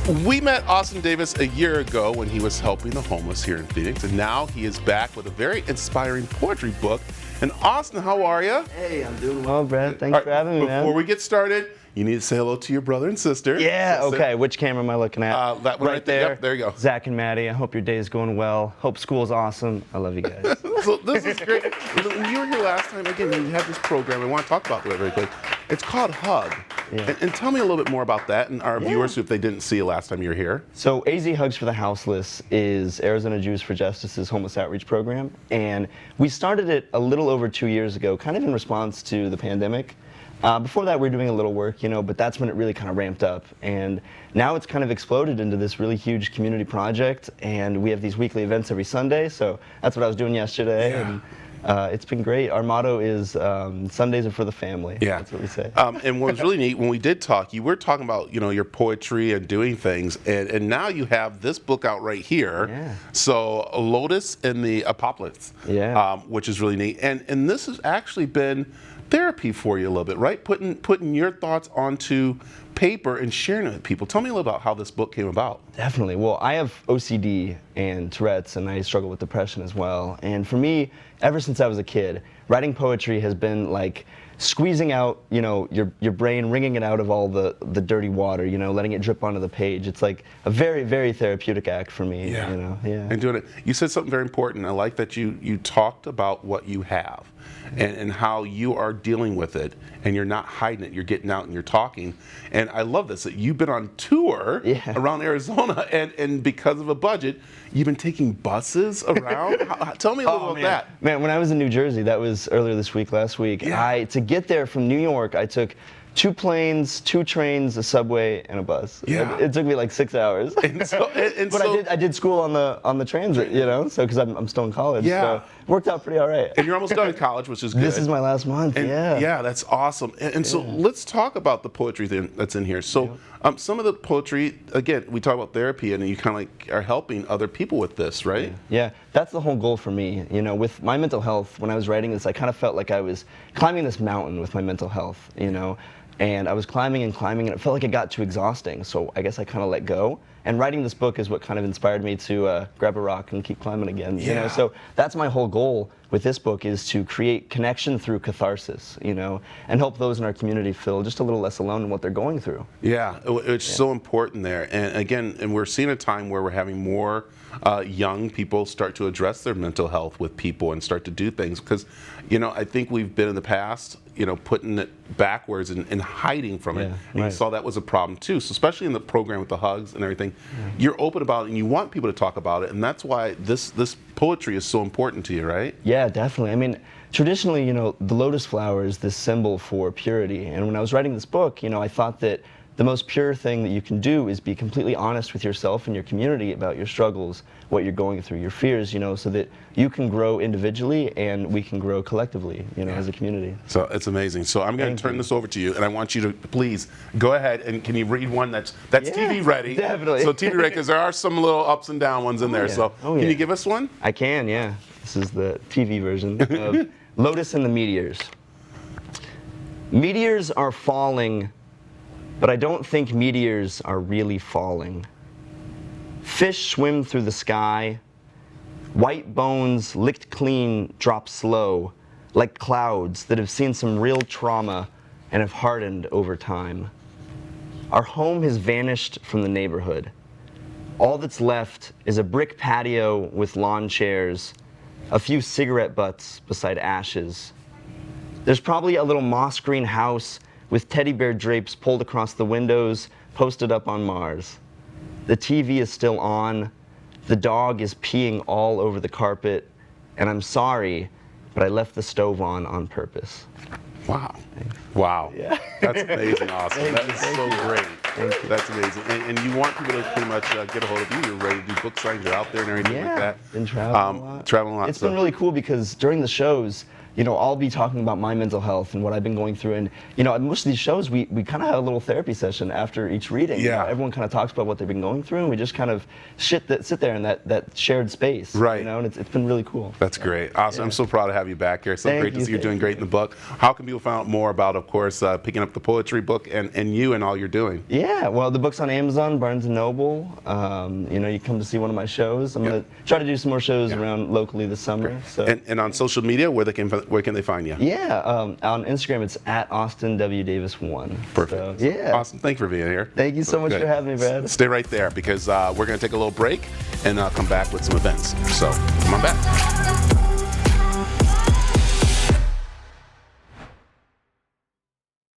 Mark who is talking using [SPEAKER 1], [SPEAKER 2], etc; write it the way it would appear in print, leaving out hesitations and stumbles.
[SPEAKER 1] We met Austin Davis a year ago when he was helping the homeless here in Phoenix, and now he is back with a very inspiring poetry book. And Austin, how are you?
[SPEAKER 2] Hey, I'm doing well, Brad. Thanks for having me, man.
[SPEAKER 1] Before we get started, you need to say hello to your brother and sister.
[SPEAKER 2] Yeah, okay. Which camera am I looking at?
[SPEAKER 1] That one right there. Yep, there you go.
[SPEAKER 2] Zach and Maddie, I hope your day is going well. Hope school's awesome. I love you guys.
[SPEAKER 1] So this is great. When you were here last time, again, you had this program. I want to talk about it very quick. It's called Hug. Yeah. And tell me a little bit more about that and our viewers if they didn't see you last time you were here.
[SPEAKER 2] So AZ Hugs for the Houseless is Arizona Jews for Justice's homeless outreach program. And we started it a little over 2 years ago, kind of in response to the pandemic. Before that, we were doing a little work, but that's when it really kind of ramped up. And now it's kind of exploded into this really huge community project. And we have these weekly events every Sunday. So that's what I was doing yesterday. Yeah. And, it's been great. Our motto is Sundays are for the family.
[SPEAKER 1] Yeah.
[SPEAKER 2] That's what we say.
[SPEAKER 1] And what was really neat, when we did talk, you were talking about, your poetry and doing things. And now you have this book out right here.
[SPEAKER 2] Yeah.
[SPEAKER 1] So Lotus and the Apoplets, which is really neat. And this has actually been therapy for you a little bit, right? Putting your thoughts onto paper and sharing it with people. Tell me a little about how this book came about.
[SPEAKER 2] Definitely. Well, I have OCD and Tourette's, and I struggle with depression as well. And for me, ever since I was a kid, writing poetry has been like squeezing out, your brain, wringing it out of all the dirty water, letting it drip onto the page. It's like a very, very therapeutic act for me.
[SPEAKER 1] Yeah.
[SPEAKER 2] Yeah.
[SPEAKER 1] And doing it. You said something very important. I like that you talked about what you have and how you are dealing with it, and you're not hiding it. You're getting out and you're talking. And I love this, that you've been on tour around Arizona, and because of a budget, you've been taking buses around. Tell me a little about that.
[SPEAKER 2] Man, when I was in New Jersey, that was earlier this week, last week, to get there from New York, I took 2 planes, 2 trains, a subway, and a bus.
[SPEAKER 1] Yeah.
[SPEAKER 2] It took me like 6 hours. But I did school on the transit, so because I'm still in college.
[SPEAKER 1] Yeah.
[SPEAKER 2] So it worked out pretty all right.
[SPEAKER 1] And you're almost done in college, which is good.
[SPEAKER 2] This is my last month.
[SPEAKER 1] Yeah, that's awesome. And so let's talk about the poetry that's in here. So some of the poetry, again, we talk about therapy, and you kind of like are helping other people with this, right?
[SPEAKER 2] Yeah, that's the whole goal for me. With my mental health, when I was writing this, I kind of felt like I was climbing this mountain with my mental health, And I was climbing and climbing, and it felt like it got too exhausting. So I guess I kind of let go. And writing this book is what kind of inspired me to grab a rock and keep climbing again. So that's my whole goal with this book, is to create connection through catharsis, and help those in our community feel just a little less alone in what they're going through.
[SPEAKER 1] Yeah, it's so important there. And again, we're seeing a time where we're having more young people start to address their mental health with people and start to do things. Because, I think we've been in the past, putting it backwards and hiding from it. And you saw that was a problem too. So especially in the program with the hugs and everything, you're open about it and you want people to talk about it. And that's why this poetry is so important to you, right?
[SPEAKER 2] Yeah, definitely. I mean, traditionally, the lotus flower is this symbol for purity. And when I was writing this book, I thought that the most pure thing that you can do is be completely honest with yourself and your community about your struggles, what you're going through, your fears, so that you can grow individually and we can grow collectively, as a community.
[SPEAKER 1] So it's amazing. So I'm going to turn this over to you, and I want you to please go ahead and can you read one that's TV ready?
[SPEAKER 2] Definitely.
[SPEAKER 1] So TV ready, because there are some little ups and down ones in there.
[SPEAKER 2] Yeah.
[SPEAKER 1] So can you give us one?
[SPEAKER 2] I can, yeah. This is the TV version of Lotus and the Meteors. Meteors are falling, but I don't think meteors are really falling. Fish swim through the sky. White bones, licked clean, drop slow, like clouds that have seen some real trauma and have hardened over time. Our home has vanished from the neighborhood. All that's left is a brick patio with lawn chairs, a few cigarette butts beside ashes. There's probably a little moss green house with teddy bear drapes pulled across the windows, posted up on Mars. The TV is still on, the dog is peeing all over the carpet, and I'm sorry, but I left the stove on purpose.
[SPEAKER 1] Wow. Wow. Yeah. That's amazing, Austin. That is so great.
[SPEAKER 2] Thank you.
[SPEAKER 1] That's amazing. And you want people to pretty much get a hold of you. You're ready to do book signings. You're out there and everything like that.
[SPEAKER 2] Been traveling a lot.
[SPEAKER 1] Traveling a lot.
[SPEAKER 2] It's been really cool because during the shows, I'll be talking about my mental health and what I've been going through. And, at most of these shows, we kind of have a little therapy session after each reading.
[SPEAKER 1] Yeah.
[SPEAKER 2] Everyone kind of talks about what they've been going through, and we just kind of sit there in that shared space.
[SPEAKER 1] Right.
[SPEAKER 2] And it's been really cool.
[SPEAKER 1] That's great. Awesome.
[SPEAKER 2] Yeah.
[SPEAKER 1] I'm so proud to have you back here. So
[SPEAKER 2] Thank
[SPEAKER 1] great to
[SPEAKER 2] you,
[SPEAKER 1] see you're
[SPEAKER 2] thank
[SPEAKER 1] doing
[SPEAKER 2] you.
[SPEAKER 1] great in the book. How can people find out more about, of course, picking up the poetry book and you and all you're doing?
[SPEAKER 2] Yeah, well, the book's on Amazon, Barnes & Noble. You come to see one of my shows. I'm going to try to do some more shows around locally this summer. So.
[SPEAKER 1] And on social media, where can they find you?
[SPEAKER 2] Yeah, on Instagram, it's at AustinWDavis1.
[SPEAKER 1] Perfect.
[SPEAKER 2] So, yeah.
[SPEAKER 1] Awesome. Thank you for being here.
[SPEAKER 2] Thank you so much
[SPEAKER 1] Good.
[SPEAKER 2] for having me, Brad.
[SPEAKER 1] Stay right there because we're going to take a little break and come back with some events. So come on back.